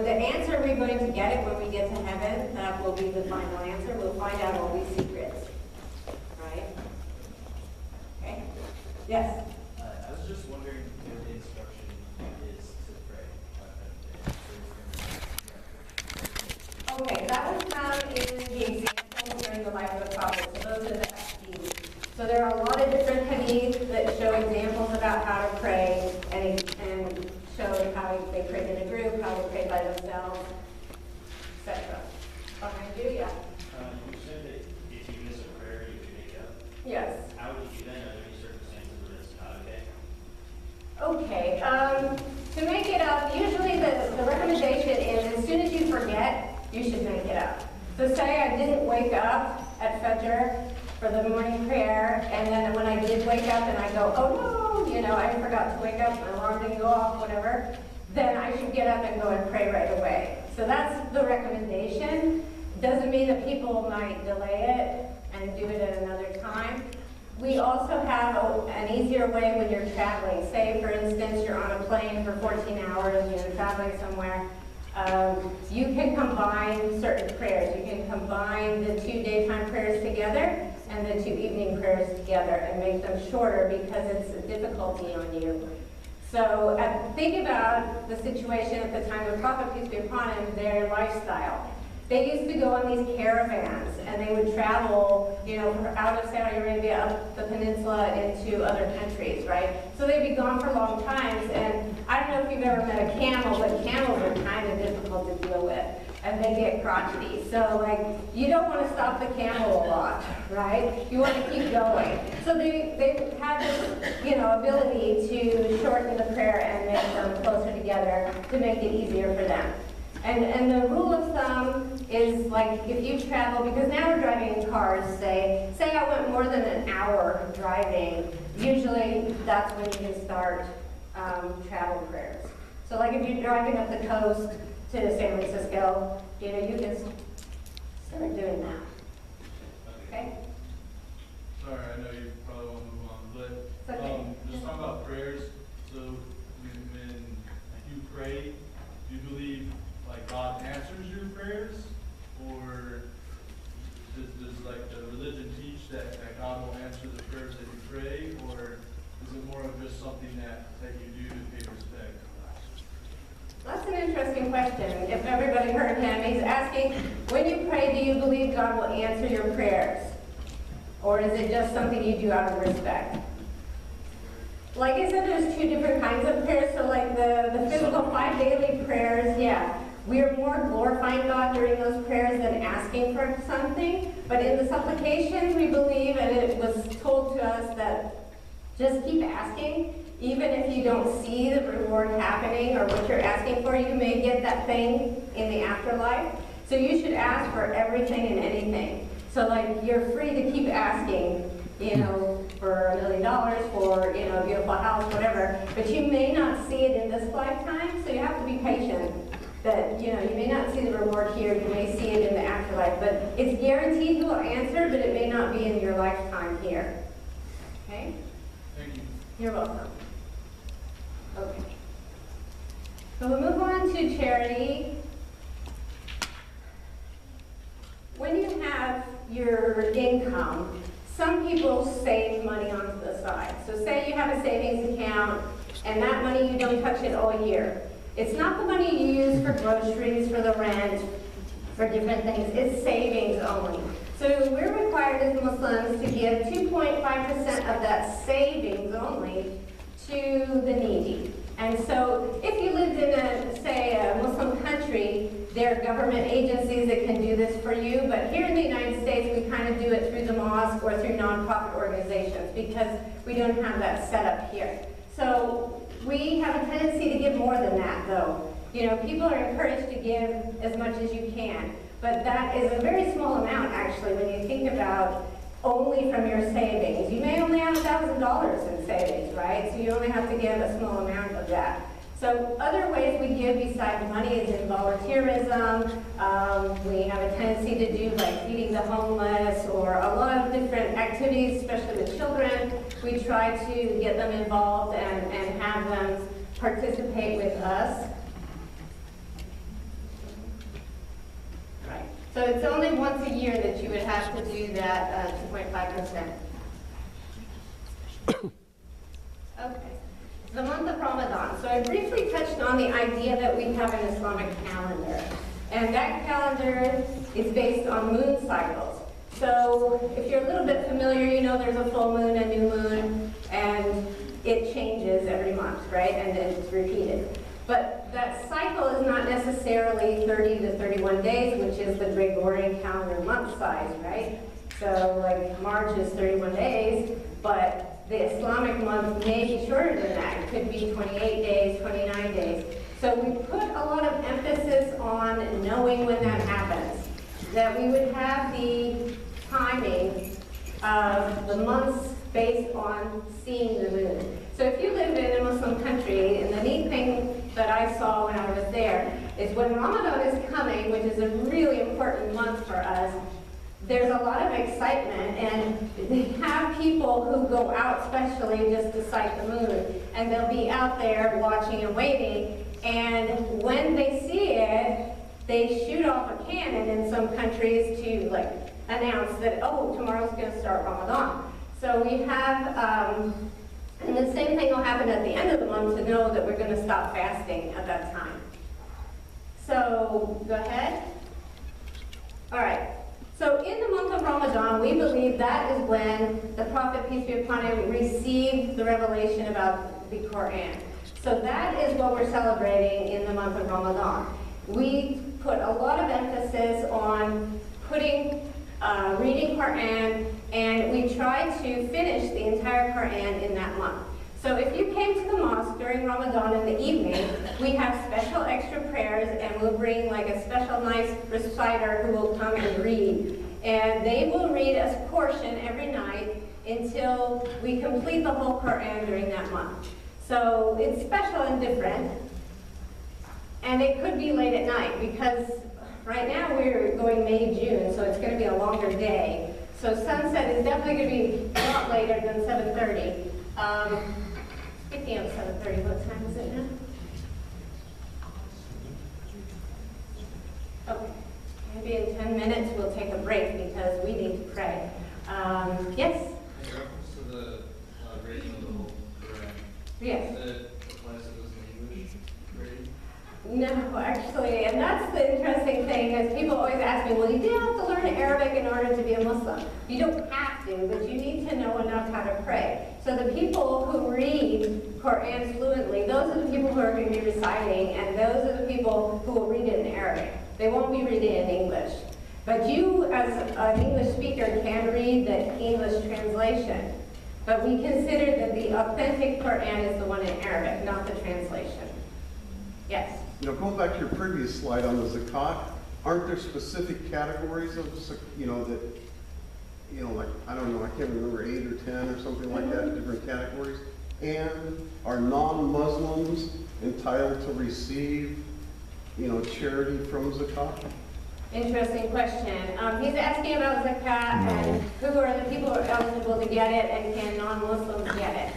the answer we're going to get it when we get to heaven, that will be the final answer. We'll find out all these secrets. Right? Okay? Yes? I was just wondering if the instruction is to pray. Okay, that was found in the example during the life of the prophet. So those are the hadith. So there are a lot of different hadith that show examples about how to pray and show how they prayed in a group, how they prayed by themselves, etc. Behind you, yeah. You said that if you miss a prayer, you can make up. Yes. How would you do that? Are there any circumstances where it's not okay? Okay. To make it up, usually the recommendation is as soon as you forget, you should make it up. So say I didn't wake up at Fajr for the morning prayer, and then when I did wake up and I go, oh no, I forgot to wake up, my alarm didn't go off, whatever, then I should get up and go and pray right away. So that's the recommendation. Doesn't mean that people might delay it and do it at another time. We also have an easier way when you're traveling. Say, for instance, you're on a plane for 14 hours, you're traveling somewhere. You can combine certain prayers. You can combine the 2 daytime prayers together and the 2 evening prayers together and make them shorter because it's a difficulty on you. So think about the situation at the time of the Prophet, peace be upon him, their lifestyle. They used to go on these caravans and they would travel, out of Saudi Arabia up the peninsula into other countries, right? So they'd be gone for long times, and I don't know if you've ever met a camel, but camels are kind of difficult to deal with, and they get crotchety. So you don't want to stop the camel a lot, right? You want to keep going. So they have this, ability to shorten the prayer and make them closer together to make it easier for them. And the rule of thumb is if you travel, because now we're driving in cars, say I went more than an hour driving, usually that's when you can start travel prayers. So if you're driving up the coast to San Francisco, you can start doing that. Okay? Sorry, I know you probably want to move on, but It's okay. just talking about prayers. So when you pray, do you believe God answers your prayers, or does the religion teach that God will answer the prayers that you pray, or is it more of just something that you do to pay respect? That's an interesting question. If everybody heard him, he's asking, when you pray, do you believe God will answer your prayers? Or is it just something you do out of respect? Like I said, there's 2 different kinds of prayers. So the physical 5 daily prayers, yeah. We are more glorifying God during those prayers than asking for something. But in the supplications, we believe, and it was told to us, that just keep asking. Even if you don't see the reward happening or what you're asking for, you may get that thing in the afterlife. So you should ask for everything and anything. So you're free to keep asking, for $1 million, for, a beautiful house, whatever. But you may not see it in this lifetime, so you have to be patient. That, you may not see the reward here, you may see it in the afterlife, but it's guaranteed He will answer, but it may not be in your lifetime here. Okay? Thank you. You're welcome. Okay. So we'll move on to charity. When you have your income, some people save money onto the side. So say you have a savings account, and that money you don't touch it all year. It's not the money you use for groceries, for the rent, for different things. It's savings only. So we're required as Muslims to give 2.5% of that savings only to the needy. And so if you lived in a Muslim country, there are government agencies that can do this for you. But here in the United States, we kind of do it through the mosque or through nonprofit organizations because we don't have that set up here. So we have a tendency to give more than that, though. People are encouraged to give as much as you can, but that is a very small amount, actually, when you think about only from your savings. You may only have $1,000 in savings, right? So you only have to give a small amount of that. So other ways we give besides money is in volunteerism. We have a tendency to do feeding the homeless or a lot of different activities, especially with children. We try to get them involved and have them participate with us. So it's only once a year that you would have to do that 2.5%. Okay, the month of Ramadan. So I briefly touched on the idea that we have an Islamic calendar. And that calendar is based on moon cycles. So if you're a little bit familiar, you know there's a full moon, a new moon, and it changes every month, right? And then it's repeated. But that cycle is not necessarily 30 to 31 days, which is the Gregorian calendar month size, right? So like March is 31 days, but the Islamic month may be shorter than that. It could be 28 days, 29 days. So we put a lot of emphasis on knowing when that happens, that we would have the timing of the months based on seeing the moon. So if you live in a Muslim country, and the neat thing that I saw when I was there is when Ramadan is coming, which is a really important month for us, there's a lot of excitement, and they have people who go out especially just to sight the moon, and they'll be out there watching and waiting, and when they see it, they shoot off a cannon in some countries to like announce that, oh, tomorrow's going to start Ramadan. So we have, and the same thing will happen at the end of the month to know that we're going to stop fasting at that time. So, go ahead. All right. So in the month of Ramadan, we believe that is when the Prophet, peace be upon him, received the revelation about the Quran. So that is what we're celebrating in the month of Ramadan. We put a lot of emphasis on reading Quran, and we try to finish the entire Quran in that month. So if you came to the mosque during Ramadan in the evening, we have special extra prayers, and we'll bring like a special nice reciter who will come and read. And they will read a portion every night until we complete the whole Quran during that month. So it's special and different. And it could be late at night because right now we're going May, June, so it's going to be a longer day. So sunset is definitely going to be a lot later than 7:30. Speaking of 7:30, what time is it now? Okay, maybe in 10 minutes we'll take a break because we need to pray. Yes? In reference to the reading of the whole Quran, Yes. that applies to those in English reading? No, actually, and that's the interesting thing, is people always ask me, well, you do have to learn Arabic in order to be a Muslim. You don't have to, but you need to know enough how to pray. So the people who read Quran fluently, those are the people who are going to be reciting, and those are the people who will read it in Arabic. They won't be reading it in English. But you, as an English speaker, can read the English translation. But we consider that the authentic Quran is the one in Arabic, not the translation. Yes? You know, going back to your previous slide on the zakat, aren't there specific categories of, like, I don't know, I can't remember, 8 or 10 or something like that, different categories? And are non-Muslims entitled to receive, charity from zakat? Interesting question. He's asking about zakat and who are the people who are eligible to get it, and can non-Muslims get it?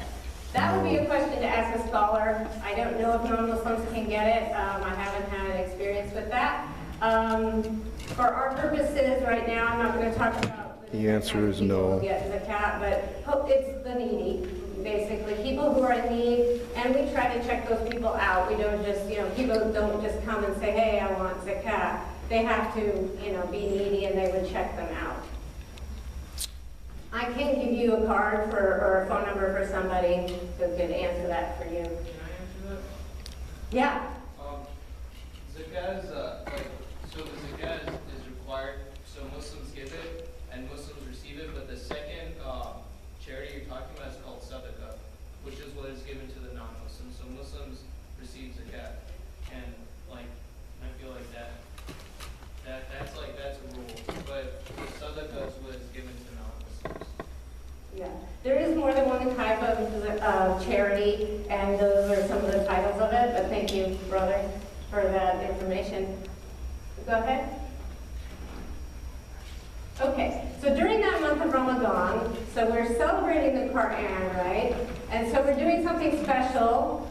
That would be a question to ask a scholar. I don't know if non-Muslims can get it. I haven't had experience with that. For our purposes right now, I'm not going to talk about The answer is people no. who get zakat, but it's the needy, basically. People who are in need, and we try to check those people out. We don't just, people don't just come and say, hey, I want zakat. They have to, be needy, and they would check them out. I can give you a card or a phone number for somebody who could answer that for you. Can I answer that? Yeah. Zakat is, so the zakat is required, so Muslims give it and Muslims receive it, but the second charity you're talking about is called sadaqah, which is what is given to the non-Muslims. So Muslims receive zakat, and I feel like that's a rule, but the sadaqah is what is given to non-Muslims. Yeah. There is more than one type of charity, and those are some of the titles of it, but thank you, brother, for that information. Go ahead. Okay, so during that month of Ramadan, so we're celebrating the Quran, right? And so we're doing something special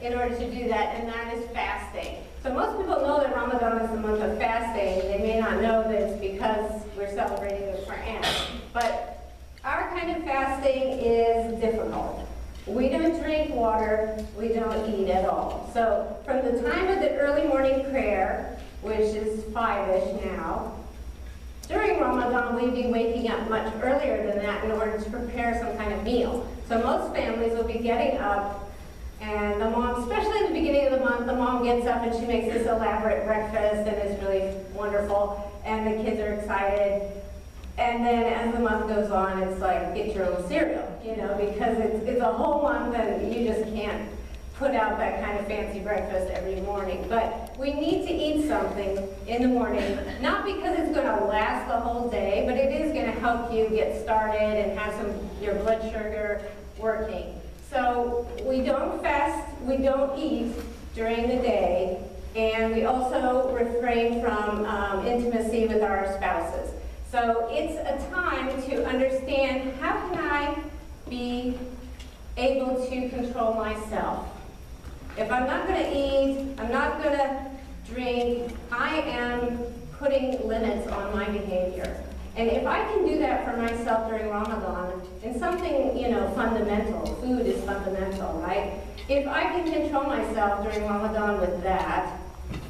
in order to do that, and that is fasting. So most people know that Ramadan is the month of fasting. They may not know that it's kind of fasting is difficult. We don't drink water, we don't eat at all. So from the time of the early morning prayer, which is 5-ish now, during Ramadan, we'd be waking up much earlier than that in order to prepare some kind of meal. So most families will be getting up, and the mom, especially in the beginning of the month, the mom gets up and she makes this elaborate breakfast, and it's really wonderful, and the kids are excited. And then as the month goes on, it's like, get your own cereal, you know, because it's a whole month and you just can't put out that kind of fancy breakfast every morning. But we need to eat something in the morning, not because it's going to last the whole day, but it is going to help you get started and have your blood sugar working. So we don't fast, we don't eat during the day, and we also refrain from intimacy with our spouses. So it's a time to understand, how can I be able to control myself? If I'm not going to eat, I'm not going to drink, I am putting limits on my behavior. And if I can do that for myself during Ramadan, and something, you know, fundamental, food is fundamental, right? If I can control myself during Ramadan with that,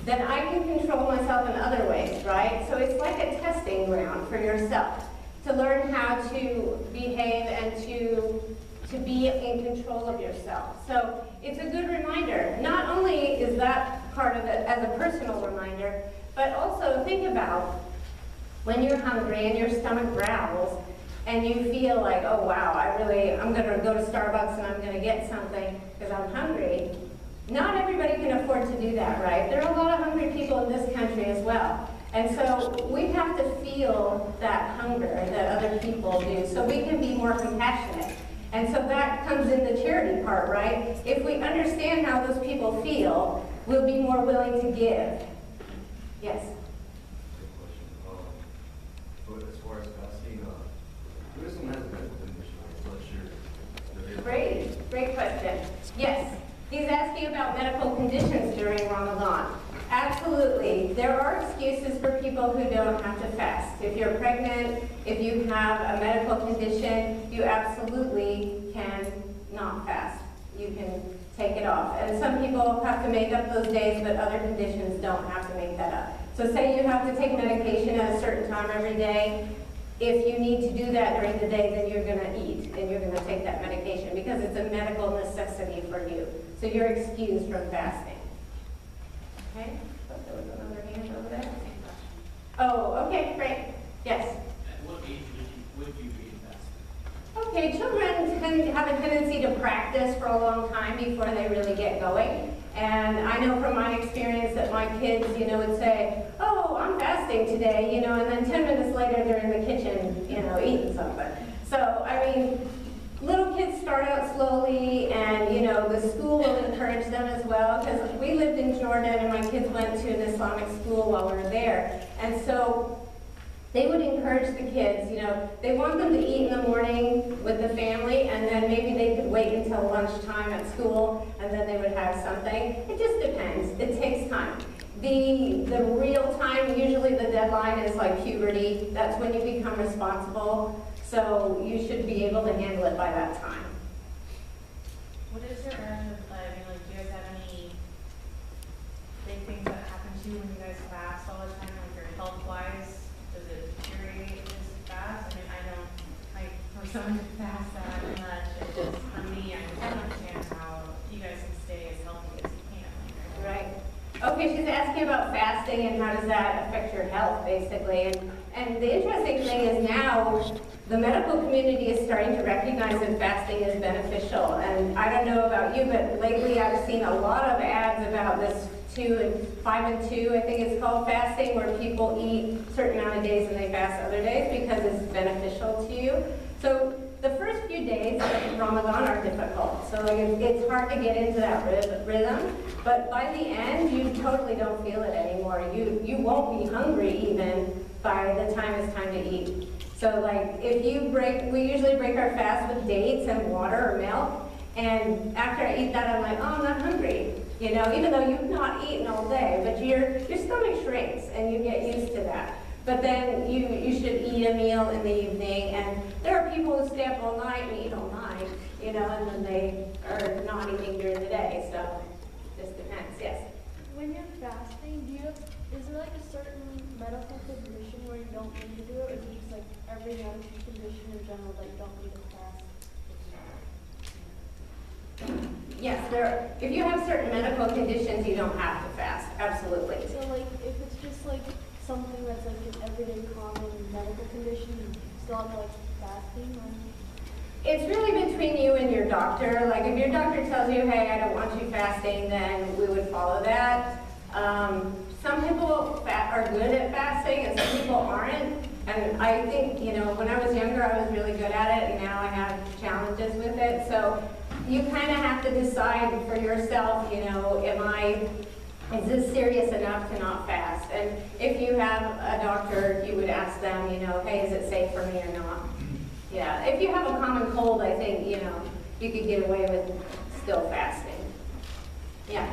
then I can control myself in other ways, right? So it's like a testing ground for yourself to learn how to behave and to be in control of yourself. So it's a good reminder. Not only is that part of it as a personal reminder, but also think about when you're hungry and your stomach growls and you feel like, oh wow, I'm gonna go to Starbucks and I'm gonna get something because I'm hungry. Not everybody can afford to do that, right? There are a lot of hungry people in this country as well. And so we have to feel that hunger that other people do so we can be more compassionate. And so that comes in the charity part, right? If we understand how those people feel, we'll be more willing to give. Yes? Good question. But as far as fasting, Buddhism has a medical condition, I'm not sure. Great question. Yes, he's asking about medical conditions during Ramadan. Absolutely. There are excuses for people who don't have to fast. If you're pregnant, if you have a medical condition, you absolutely can not fast. You can take it off. And some people have to make up those days, but other conditions don't have to make that up. So say you have to take medication at a certain time every day. If you need to do that during the day, then you're going to eat and you're going to take that medication because it's a medical necessity for you. So you're excused from fasting. Okay? Oh, there was another hand over there. Oh, okay, great. Yes. At what age would you be fasting? Okay, children have a tendency to practice for a long time before they really get going. And I know from my experience that my kids, you know, would say, oh, I'm fasting today, you know, and then 10 minutes later they're in the kitchen, you know, eating something. So, I mean, little kids start out slowly, and, you know, the school will encourage them as well, because we lived in Jordan and my kids went to an Islamic school while we were there. And so they would encourage the kids, you know, they want them to eat in the morning with the family, and then maybe they could wait until lunchtime at school, and then they would have something. It just depends. It takes time. The real time, usually the deadline is like puberty. That's when you become responsible. So you should be able to handle it by that time. What is your end of, I mean, like, do you guys have any big things that happen to you when you guys fast all the time, like your health-wise? Does it deteriorate as fast? I mean, I know, like, for someone to fast that much, it just, for me, I just don't understand how you guys can stay as healthy as you can. Right. Okay, she's asking about fasting and how does that affect your health, basically. And the interesting thing is now the medical community is starting to recognize that fasting is beneficial. And I don't know about you, but lately I've seen a lot of ads about this 5 and 2, I think it's called, fasting, where people eat a certain amount of days and they fast other days because it's beneficial to you. So the first few days of Ramadan are difficult. So it's hard to get into that rhythm. But by the end, you totally don't feel it anymore. You won't be hungry even by the time it's time to eat. So like if you we usually break our fast with dates and water or milk. And after I eat that, I'm like, oh, I'm not hungry. You know, even though you've not eaten all day, but your stomach shrinks and you get used to that. But then you should eat a meal in the evening, and there are people who stay up all night and eat all night, you know, and then they are not eating during the day, so just depends, yes. When you're fasting, is there like a certain medical condition where you don't need to do it, or is it just like every medical condition in general that you don't need to fast? Yes, if you have certain medical conditions, you don't have to fast, absolutely. So like, if it's just like something that's like an everyday common medical condition, you still have to like fasting, or? It's really between you and your doctor. Like if your doctor tells you, hey, I don't want you fasting, then we would follow that. Some people are good at fasting and some people aren't. And I think, you know, when I was younger, I was really good at it, and now I have challenges with it. So you kind of have to decide for yourself, you know, is this serious enough to not fast? And if you have a doctor, you would ask them, you know, hey, is it safe for me or not? Yeah, if you have a common cold, I think, you know, you could get away with still fasting. Yeah.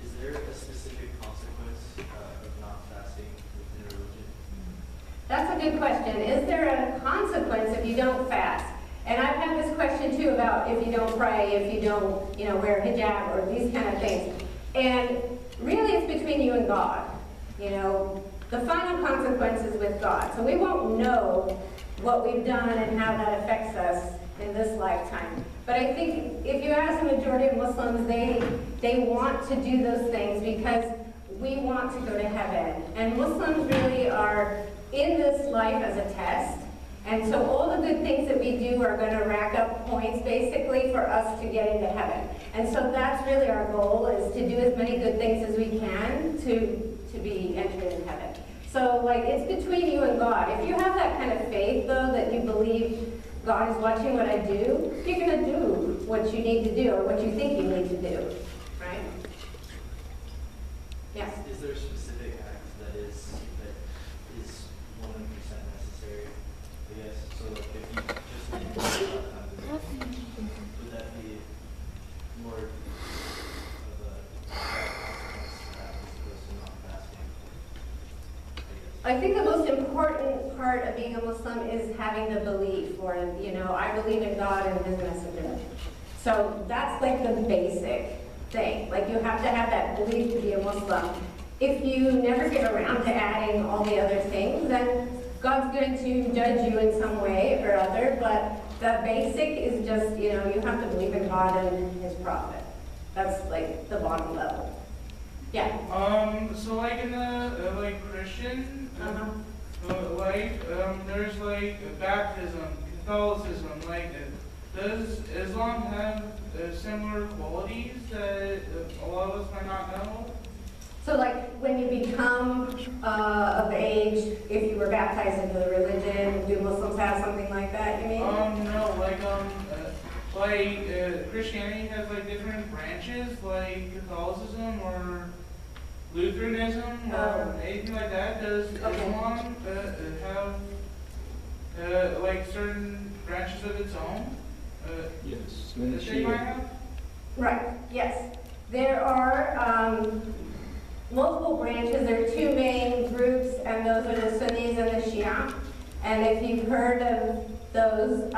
Is there a specific consequence of not fasting within a religion? That's a good question. Is there a consequence if you don't fast? And I've had this question too about if you don't pray, if you don't, you know, wear hijab or these kind of things. And really it's between you and God. You know, the final consequence is with God. So we won't know what we've done and how that affects us in this lifetime. But I think if you ask the majority of Muslims, they want to do those things because we want to go to heaven. And Muslims really are in this life as a test. And so all the good things that we do are going to rack up points basically for us to get into heaven. And so that's really our goal, is to do as many good things as we can to be entered in heaven. So like it's between you and God. If you have that kind of faith though, that you believe God is watching what I do, you're going to do what you need to do or what you think you need to do, right? Yes? Is there a specific act that is 100% necessary? I guess, so like if you just did it would that be more of a consequence to that as opposed to not fasting? I think the most important part of being a Muslim is having the belief, or, you know, I believe in God and His messenger. So that's like the basic thing. Like you have to have that belief to be a Muslim. If you never get around to adding all the other things, then God's going to judge you in some way or other, but the basic is just, you know, you have to believe in God and His prophet. That's like the bottom level. Yeah. So like in the like Christian Uh-huh. there's like baptism, Catholicism. Like, does Islam have similar qualities that a lot of us might not know? So like when you become of age, if you were baptized into the religion, do Muslims have something like that, you mean? No, Christianity has like different branches, like Catholicism or Lutheranism or anything like that. Does Islam have like certain branches of its own? Yes. That they might have? Right, yes. There are multiple branches. There are two main groups, and those are the Sunnis and the Shia. And if you've heard of those,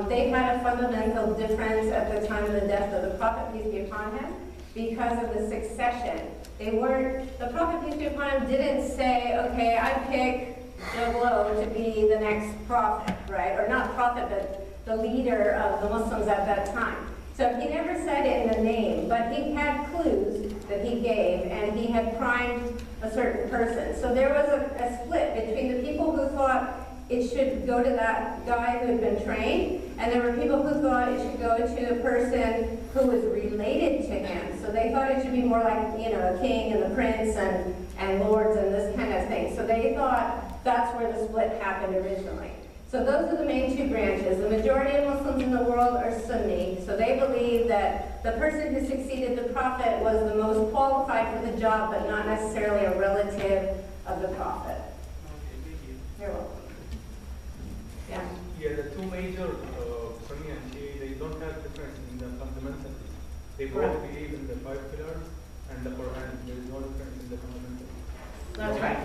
they had a fundamental difference at the time of the death of the Prophet, peace be upon him, because of the succession. The Prophet, peace be upon him, didn't say, okay, I pick Joe Blow to be the next prophet, right? Or not prophet, but the leader of the Muslims at that time. So he never said it in the name, but he had clues that he gave, and he had primed a certain person. So there was a split between the people who thought it should go to that guy who had been trained, and there were people who thought it should go to a person who was related to him. So they thought it should be more like, you know, a king and the prince and lords and this kind of thing. So they thought that's where the split happened originally. So those are the main two branches. The majority of Muslims in the world are Sunni, so they believe that the person who succeeded the Prophet was the most qualified for the job, but not necessarily a relative of the Prophet. Okay, thank you. You're welcome. Yeah. Yeah, the two major Sunni and Shia, they don't have difference in the fundamentals. They both Correct. believe in the 5 pillars and the Quran. There is no difference in the fundamentals. That's right.